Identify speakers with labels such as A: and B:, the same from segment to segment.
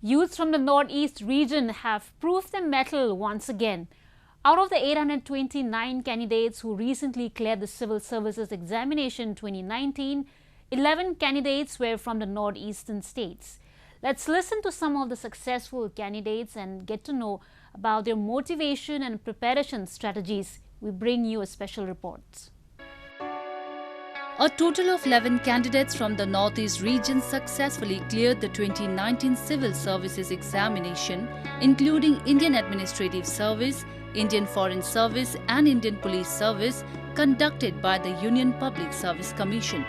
A: Youths from the Northeast region have proved their mettle once again. Out of the 829 candidates who recently cleared the Civil Services Examination 2019, 11 candidates were from the northeastern states. Let's listen to some of the successful candidates and get to know about their motivation and preparation strategies. We bring you a special report.
B: A total of 11 candidates from the Northeast region successfully cleared the 2019 Civil Services Examination, including Indian Administrative Service, Indian Foreign Service and Indian Police Service, conducted by the Union Public Service Commission.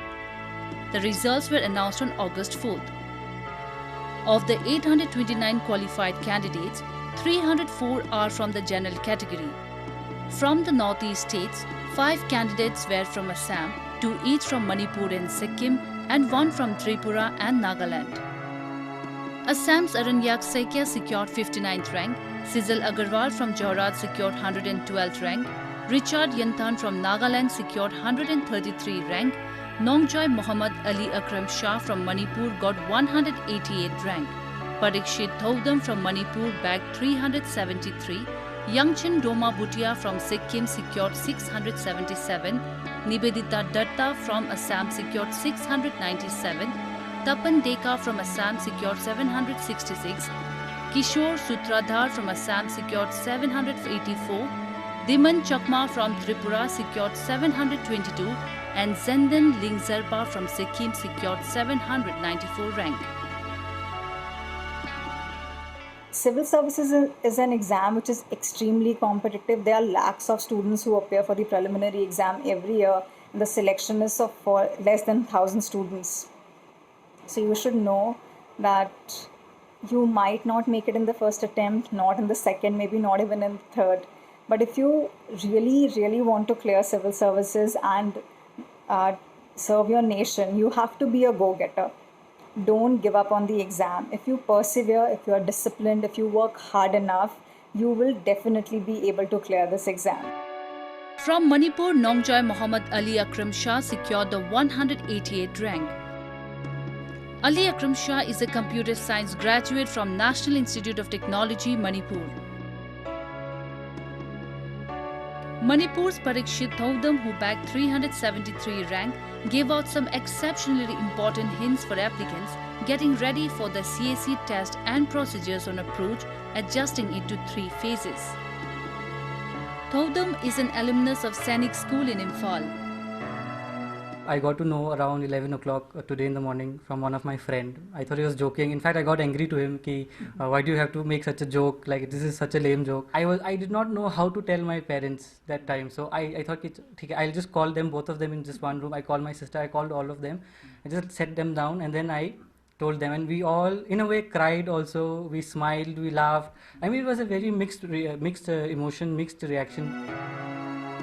B: The results were announced on August 4th. Of the 829 qualified candidates, 304 are from the general category. From the Northeast states, 5 candidates were from Assam, 2 each from Manipur and Sikkim, and 1 from Tripura and Nagaland. Assam's Aranyak Saikia secured 59th rank, Sijal Agarwal from Jorhat secured 112th rank, Richard Yanthan from Nagaland secured 133 rank, Nongjoy Muhammad Ali Akram Shah from Manipur got 188th rank, Parikshit Thoudam from Manipur bagged 373, Yangchen Doma Bhutia from Sikkim secured 677, Nibedita Datta from Assam secured 697, Tapan Deka from Assam secured 766, Kishore Sutradhar from Assam secured 784, Diman Chakma from Tripura secured 722, and Zenden Lingzerpa from Sikkim secured 794 rank.
C: Civil services is an exam which is extremely competitive. There are lakhs of students who appear for the preliminary exam every year. The selection is for less than 1,000 students. So you should know that you might not make it in the first attempt, not in the second, maybe not even in the third. But if you really want to clear civil services and serve your nation, you have to be a go-getter. Don't give up on the exam. If you persevere, if you are disciplined, if you work hard enough, you will definitely be able to clear this exam.
B: From Manipur, Nongjoy Muhammad Ali Akram Shah secured the 188th rank. Ali Akram Shah is a computer science graduate from National Institute of Technology, Manipur. Manipur's Parikshit Thoudam, who bagged 373 rank, gave out some exceptionally important hints for applicants getting ready for the CAC test and procedures on approach, adjusting it to 3 phases. Thoudam is an alumnus of Sainik School in Imphal.
D: I got to know around 11 o'clock today in the morning from one of my friend. I thought he was joking. In fact, I got angry to him ki, why do you have to make such a joke? Like, this is such a lame joke. I did not know how to tell my parents that time. So I thought, I'll just call them, both of them in just one room. I called my sister, I called all of them. I just set them down and then I told them. And we all, in a way, cried also. We smiled, we laughed. I mean, it was a very mixed emotion, mixed reaction.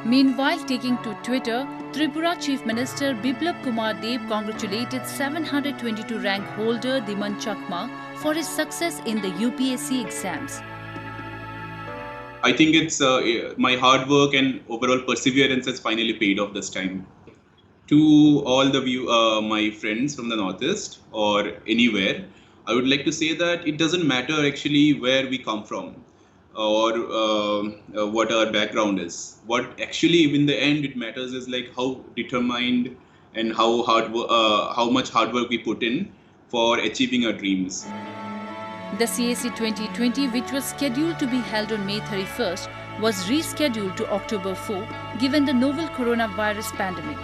B: Meanwhile, taking to Twitter, Tripura Chief Minister Biplab Kumar Deb congratulated 722 rank holder Diman Chakma for his success in the UPSC exams.
E: I think it's my hard work and overall perseverance has finally paid off this time. To all the my friends from the Northeast or anywhere, I would like to say that it doesn't matter actually where we come from or what our background is. What actually in the end it matters is like how determined and how much hard work we put in for achieving our dreams.
B: The CAC 2020, which was scheduled to be held on May 31st, was rescheduled to October 4 given the novel coronavirus pandemic.